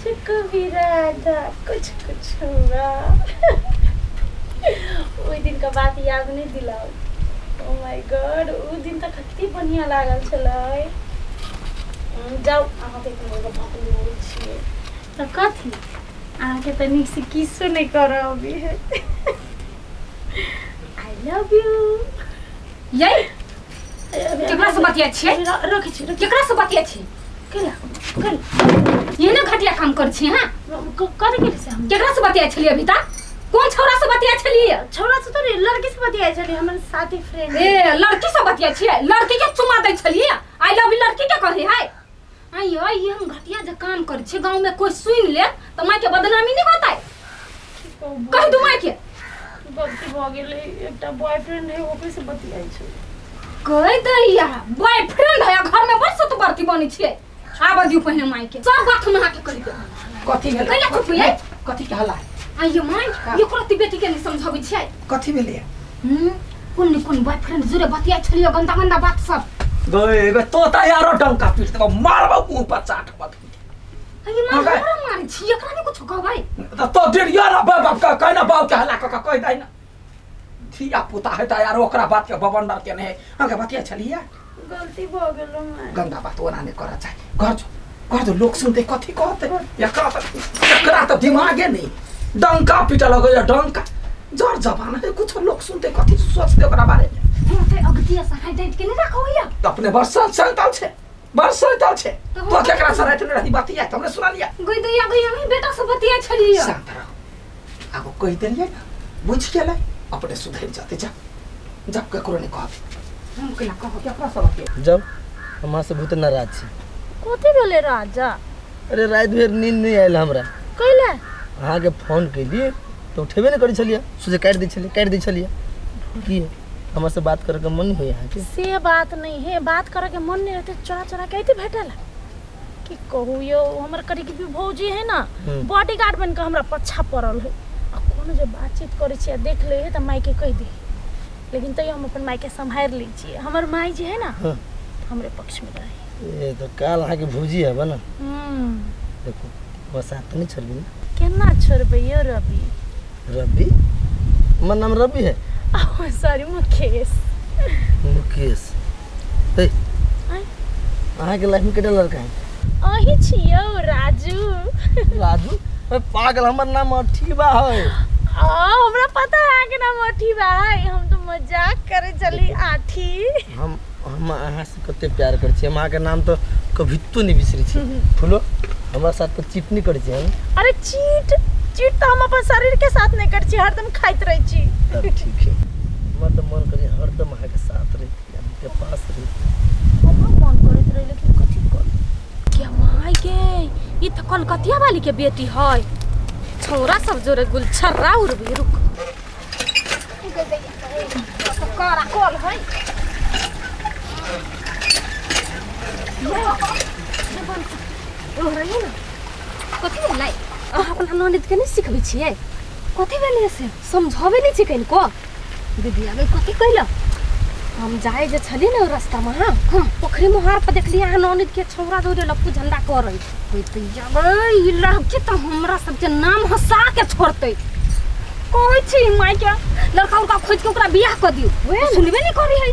मुझको भी राधा कुछ कुछ हुआ। ओई दिन का बात याद नहीं दिलाओ। ओ माय गॉड, उ दिन तक कितनी बढ़िया लागल छलै। जाओ अहाँ के कोनो भूख नहीं छिए त कथी अहाँ के तनी से किसो नहीं कर अभी है। I love you. यही केकरा से बतिया छी? रखे छी केकरा से बतिया छी? केला कल ये ना घटिया काम कर छी। हां करे के से हम केकरा से बतिया छली अभी तक? कौन छौरा से बतिया छली? छौरा से तो लड़की से बतिया छली, हमर साथी फ्रेंड। ए लड़की से बतिया छी? लड़की के चुमा दे छली? आई लव यू लड़की के कहे है? आइयो ये हम घटिया जे काम कर छी, गांव में कोई सुन ले तो माई के बदनामी नहीं होता है। कह दू माई के गलती भ गेलै, एकटा बॉयफ्रेंड है ओकरे से बतियाई छै। कह दैया बॉयफ्रेंड है घर में बस तो बरती बनी छिए। आब दियो पहले माई के सब बात हम के कहि दे। कथी भेल? कहिया खुपिए कथी के हल्ला? आइयो माई ये कोती बेटी के नहीं समझाबै छिए। कथी भेलै? कोन बॉयफ्रेंड जुरे बतिया छलियो गंदा गंदा बात सब। गए बे तो यारो डंका पीट देबो, मारबो मुंह पर चाट मत। अरे मार छी एकरा नहीं कुछ कहबै तो डेढ़ यार बाप का कहना बाप के हल्ला का कह दै ना। थिया पुता है त यार ओकरा बात के बबंडर के नहीं आगे बतिया छलिया। गलती भ गेलो माय। गंदा बात ओना नहीं करा चाहे। घर जो लोग सुनते कथी कहते? एकरा तो दिमागे नहीं। डंका पीटा लगो डंका जर जबान है, कुछ लोग सुनते कथी सोचते ओकरा बारे में। ते अगतिया से हाइड के नहीं रखो या तो अपने वर्षा संताल छे, वर्षा संताल छे तो केकरा से रहते रही बतिया हमने सुना लिया। गई दैया हम बेटा से बतिया छलिए। शांत रहो, आगो कह देलिए ना, बुझ गेलै अपने सुधर जाते। जब ककरो नहीं कहबे हम केला कहो केकरा से बतिया। जब हमरा से बहुत नाराज छी। कथी भेले राजा? अरे रात भर नींद नहीं आयल हमरा। कैला अहाँ के फोन कैलिए तो उठेबे नहीं करी छलिए, सोचे काट दी छलिए। की हमरा से बात करे के मन होय है के? से बात नहीं है, बात करे के मन नहीं रहते चोरा चोरा कहते भेटला कि कहू यो हमर करी के भी भौजी है ना, बॉडीगार्ड बन के हमरा पछा पड़ल है। आ कोनो जे बातचीत करे छी देख ले है त माई के कह दे, लेकिन तैयो हम अपन माई के संभाल ली छी। हमर माई जे है ना हमरे पक्ष में रहे। ये तो काल अहाँ के भौजी है बना। देखो वो साथ नहीं छोड़ ना। केना छोड़बे यो रवि? रवि? हमर नाम रवि है। Oh sorry Mukesh. मुकेश ए अहाँ के लाइफ में केटा लड़का है? अही छियो राजू। राजू? ओए पागल, हमर नाम अठीबा है। हमरा पता है कि नाम अठीबा है, हम तो मजाक करे चली आठी। हम अहाँ से कते प्यार कर छी, हम अहाँ के नाम तो कभी तो नहीं बिसरी छी। फुलो हमरा साथ तो चीट नहीं कर छी हम। अरे चीट तो हम अपन शरीर के साथ नहीं कर छी, हरदम खाइत रही छी। तब ठीक है, मैं तो मन करी हरदम अहाँ के साथ रहती, हमके पास रहती। हम मन करत रही, लेकिन कथी कर क्या माई गे, ये तो कलकतिया वाली के बेटी है। छोरा सब जोरे गुलछर्रा उड़बी रुक तो करा कॉल है। ओ रही ना कथी भेलै? अपन ननद के नहीं सिखबै छिए? कथी भेलै से समझावे नहीं छिकैन को? दीदी आगे कथी कहला? हम जाए जे छली ना रास्ता में, हम पोखरी मुहार पर देखली आ ननद के छौरा दौड़े लप्पू झंडा करे। होइते जाबे ई लड़की तो हमरा सब के नाम हंसा के छोड़ते। कहै छी माई के लड़का उनका खोज के ओकरा बियाह कर दियो, सुनबे नहीं करी है।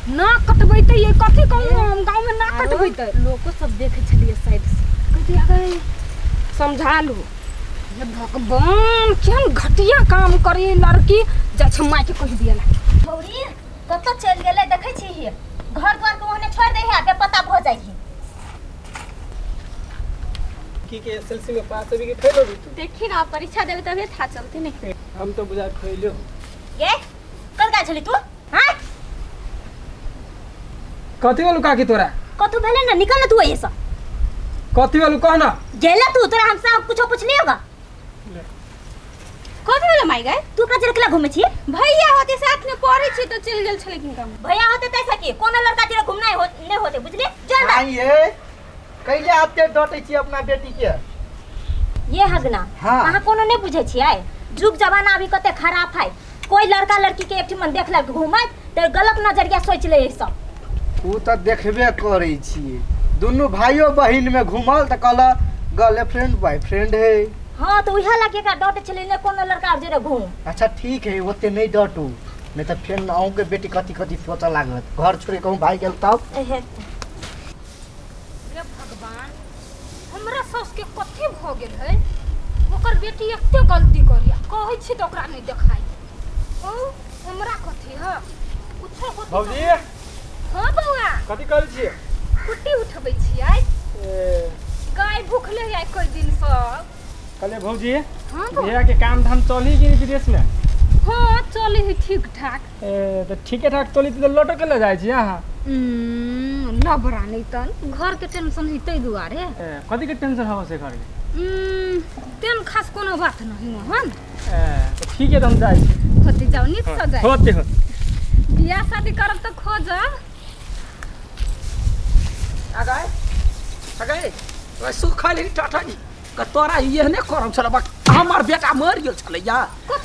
ना कटबैते ये कथी कहूं हम गांव में ना कटबैते। लोग सब देखे छलिए साइड से। कथी आगे समझा लो। ये भगवान केहन घटिया काम करी लड़की जा छ माई के कह दिया ना। भौरी कत चल गेले देखै छी ही, घर द्वार के ओहने छोड़ दे है पे पता भ जाई ही। की के एसएलसी में पास होबी के फेल होबी? देखी ना परीक्षा देबे तबे था चलते नहीं। हम तो बुझा खइलो। गे कल का छली तू? हां कथी बोलू काकी तोरा? कतु भेले ना, निकल ना तू ऐसा। कथी बोलू कह ना। गेला तू, तोरा हमसे कुछ पूछनी होगा। कथी भेले माई गए? तू का जरकला घूमे छी? भैया होते साथ में पढ़े छी तो चल गेल छले किन काम। भैया होते तैसा की कोनो लड़का तेरे घूमना नहीं होते बुझले? चल ना ये कैले आते डटे छी अपना बेटी के। ये हगना हां कोनो नहीं बुझे छी आए। जुग जमाना अभी कते खराब है, कोई लड़का लड़की के एकठी मन देखला घूमत त गलत नजरिया सोच ले सब। उ त देखबे करै छी, दोनों भाइयों बहिन में घुमल त कहला गर्लफ्रेंड बॉयफ्रेंड है। हाँ तो उहे लगे का डॉट चले ने कोनो लड़का जरे घूम। अच्छा ठीक है ओते नहीं डटू नहीं तो फिर नाऊ के बेटी कथी कथी सोचा लागत घर छोड़ कहूँ भाई गेल तब। एहे रे भगवान हमरा सास के कथी भ गेल है ओकर बेटी एते गलती करिया कहै छी त ओकरा नहीं देखाई ओ हमरा कथी ह उठो कथी भौजी हां बौआ कथी करै छियै? कुट्टी उठबै छियै गाय भूखले है कोई दिन सब। कहले भौजी हां भैया के काम धाम चली कि विदेश में? हां चले है ठीक ठाक। तो ठीके ठाक चली तो लौट के ले जाइ छी अहाँ। लबरा नहीं तन घर के टेंशन है तै दुआरे। कथी के टेंशन हवा से घर के? तेन खास कोनो बात नहीं हन। तो ठीक है तो हम जाइ छी। होते जाओ निक से जाए। होते हो बियाह शादी करब त खोजब। आगाए आगाए वैसु खाली टाटा जी का तोरा ये ने करम छल बा हमर बेटा मर गेल छले या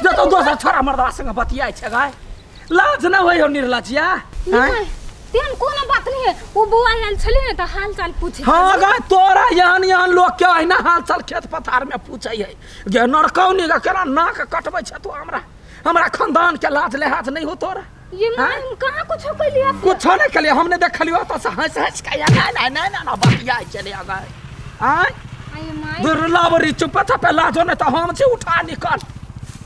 जो तो दोसर छोरा मर्दवा संग बतियाइ छै गाय लाज न होय हो निर्लजिया। नहीं तेन कोनो बात नहीं है वो बुआ आयल छली ने त हाल चाल पूछे। हां गाय तोरा यहां लोग के अहिना हाल चाल खेत पथार में पूछै है गे नरकौनी का केना नाक कटबै छ तू हमरा खानदान के लाज लिहाज नहीं हो तोरा। ये मैं कहां कुछ कइलिया कुछ नहीं कलिया हमने देखलियो त से हंस हंस के या ना बतियाइ चले गाय आय आई माय दुर्लावरी चुप पे लाजो ने तो हम से उठा निकल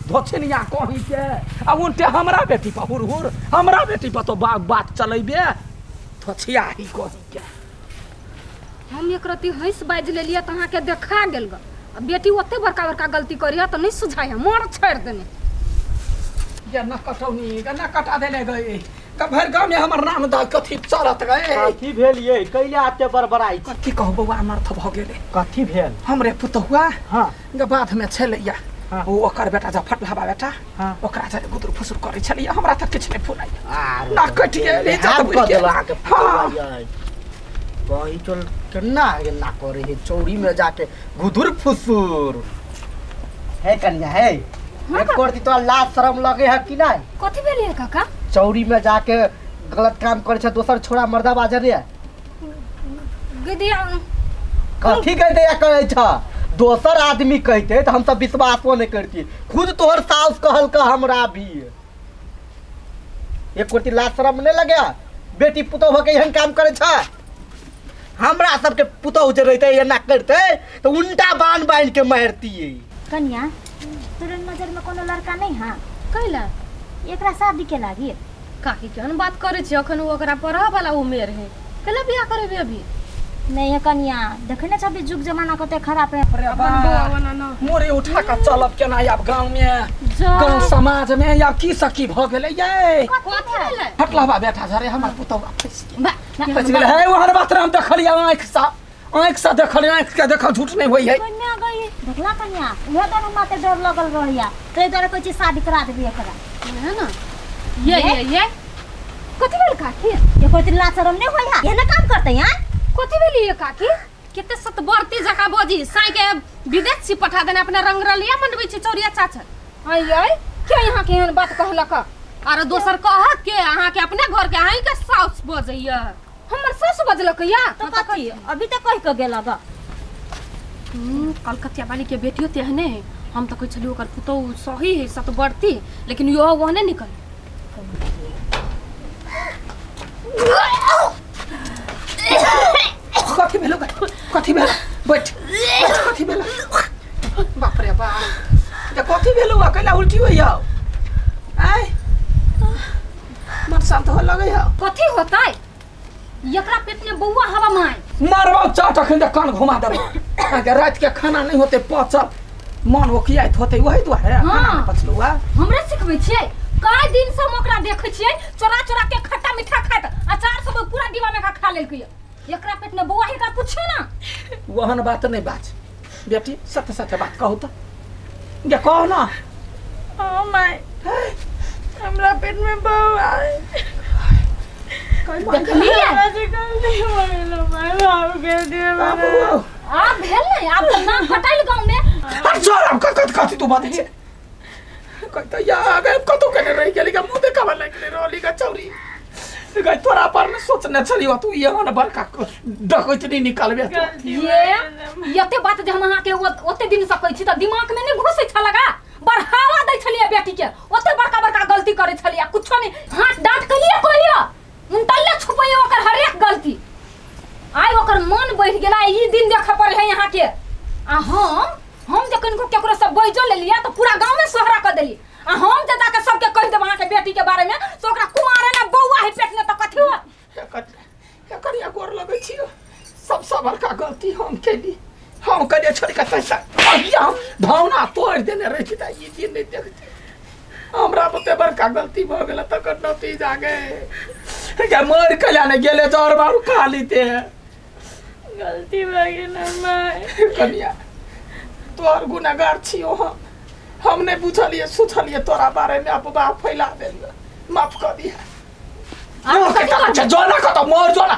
धोछनिया कहीं के अब उनटे हमरा बेटी पर हुर हमरा बेटी पर तो बात चलेबे धोछिया ही कहीं के हम एक रति हंस बाज लेलिया त अहां के देखा गेल ग अब बेटी ओते बड़का बड़का गलती करिया त नहीं सुझाय मोर छोड़ देने ये न कटौनी न कटा देने गए का भर गांव में हमर नाम दा कथी चलत गए कथी भेल ये कैले आते बड़बड़ाई कथी कहू बउआ अनर्थ भ गेले कथी भेल? हमरे पुतहुआ हां ग बाद में छलैया हाँ। वो ओकर बेटा जब फटलाबा बेटा हाँ। ओकरा जे गुदुर फुसुर करे छलिया हमरा त किछ नहीं फुराई आरे ना कटिए रे हाथ जत कर देला के हां वही चल केना आगे ना करे है चौड़ी में जाके गुदुर फुसुर है कन्या है एक करती तो लाज शर्म लगे है कि नहीं? कथी भेलिए काका चौड़ी में जाके गलत काम करे छ दोसर छोरा मर्दा बाजर रे गदिया कथी कह दे कहै छ दोसर आदमी कहते तो हम सब विश्वासो नहीं करती खुद तोहर सास कहल का हमरा भी एक कोटी लाज शर्म नहीं लगे बेटी पुतौ होके एहन काम करे छ हमरा सबके पुतौ जे रहते एना करते तो उल्टा बांध के मारती कन्या तोरे नजर में कोनो लड़का नहीं हां कहला एकरा शादी के लागी काकी केहन बात करे छी अखन ओकरा पढ़ा वाला उमेर है कला बियाह करबे अभी नहीं है कन्या देखने छ अभी जुग जमाना कते खराब है। अरे अपन बुआ वाला ना मोरे उठा के चलब केना आब गांव में गांव समाज में या की सकी भ गेले ये कथी भेलै फटलाबा बेटा झरे हमर पुतहुआ फंस बा गेल है वहर बात हम देखलिया आंख से देखलिया आंख के देखल झूठ नहीं होई है कन्या गई देखला कन्या उहे दोनों माते डर लगल रहैया तै डर कोई चीज शादी करा देबी एकरा है ना ये कथी भेल काकी ये कोई ला शरम नहीं होया ये ना काम करते यार कथी भेली ये काकी केते सतबरती जका बजी साई के विदेश से पठा देने अपने रंगरलिया मनबै छी चौरिया चाचर आई के यहाँ के एहन बात कहलक आरो दोसर कह के अहाँ के अपने घर के अहीं के साउस बजैया हमर सास बजलक या तो कथी अभी तक कह के गेला ग कलकतिया वाली के बेटियो तेहने है हम तो कह छली ओकर पुतौ सही है सतबरती लेकिन यो वहने निकल कथी भेलो कथी भेलो बैठ कथी भेलो बाप रे बाप ये कथी भेलो अकेला उल्टी होइया आय मन शांत हो लगे है कथी होतै एकरा पेट में बौआ हवा माय मारवा चाट अखन कान घुमा देबो अगर रात के खाना नहीं होते पचल मन ओकियात होते वही दुआरे खाना पचलुआ हमरे सिखबै छियै काय दिन से हम ओकरा देखै छियै चोरा चोरा के खट्टा मीठा खात अचार सब पूरा डिब्बा में खा लेलकै एकरा पेट में बौआ है का पूछो ना वहन बात नहीं बाज बेटी सत्य सत्य बात कहू तो ये कहो ना ओ माय हमरा पेट में बौआ है देखलिए बाबू आप भेल नहीं आप तो नाम फटाइल गांव में हम छोरा कथी तू बात है कहता या अगर कतो कने रह गेली का मुंह देखा लग ले रोली का चौरी गई तोरा पर में सोचने चलियो तू ये मन बड़का डकैत नहीं निकालबे यते बात जे हम अहाँ के ओते दिन से कहै छी त दिमाग में नहीं घुसै छ लगा बढ़ावा दै छलिए बेटी के ओते बड़का बड़का गलती करे छलिए कुछो नहीं हाथ डांट के लिए कहियो उनतल्ले छुपैयो ओकर हर एक गलती आइ ओकर मन बढ़ गेला ई दिन देख पड़े है यहाँ के आ हम जे कनको केकरो से बैजो ले लिया तो पूरा गांव में सोहरा कर देली आ हम जे जाके सबके कह देब अहाँ के बेटी के बारे में तो ओकरा कुमारे ना बौआ है पेट में तो कथि हो एकरिया गोर लगै छियो सबसे बड़का गलती हम केली हम कने छोड़ के पैसा अहिया हम भावना तोड़ देने रही था ये दिन नहीं देखते हमरा बते बड़का गलती भ गेल त कटौती जागे क्या मर कल्याण गेले जोर मारू खाली ते गलती भ गेल माय कन्या तोर गुनाहगार छियो हम नहीं बुझलिए सोचलिए तोरा बारे में अफवाह फैला देलिए माफ कर दिया अच्छा जोना कत मोर जोना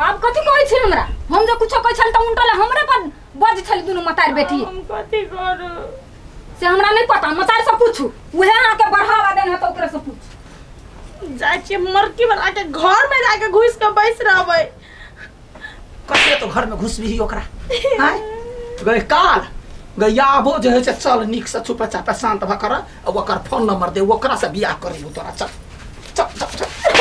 आप कथि कहै छी हमरा हम जे कुछो कहै छल त उनटले हमरे पर बज छल दुनु मतार बेटी हम कथि करू से हमरा नहीं पता मतार से पूछू उहे आके के बढ़ावा देन है त ओकरे से पूछ जाय छी मरकी बना के घर में जाके घुस के बैस रहबै कते तो घर में घुस भी ओकरा हां गए काल गया आबो जे है चल निक से चुप चाप शांत भ कर अब ओकर फोन नंबर दे ओकरा से बियाह करियो तोरा चल चल चल